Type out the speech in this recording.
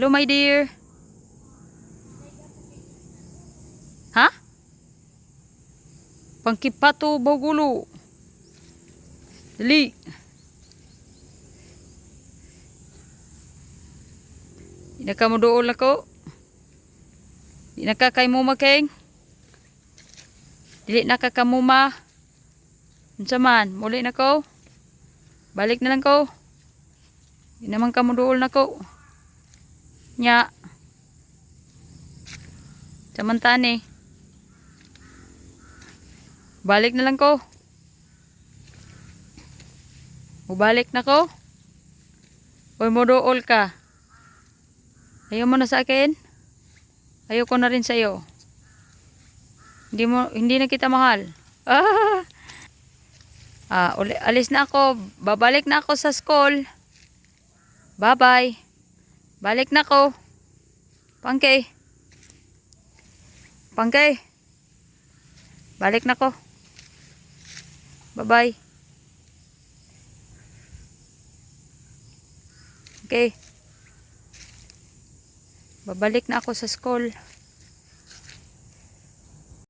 Hello, my dear. Ha? Pangkipato, bagulo. Dali. Di na ka mo dool ako. Di na ka kay muma, Keng. Dili na ka kamuma. Unsa man, muli na ko. Balik na lang ko. Di naman ka mo dool na ko. Nya. Samantane. Balik na lang ko. Balik na ko. Oy, mo dool ka. Ayaw mo na sa akin? Ayaw ko na rin sa iyo. Hindi na kita mahal. Alis na ako. Babalik na ako sa school. Bye-bye. Balik na ako. Pangkay. Pangkay. Balik na ako. Bye-bye. Okay. Babalik na ako sa school.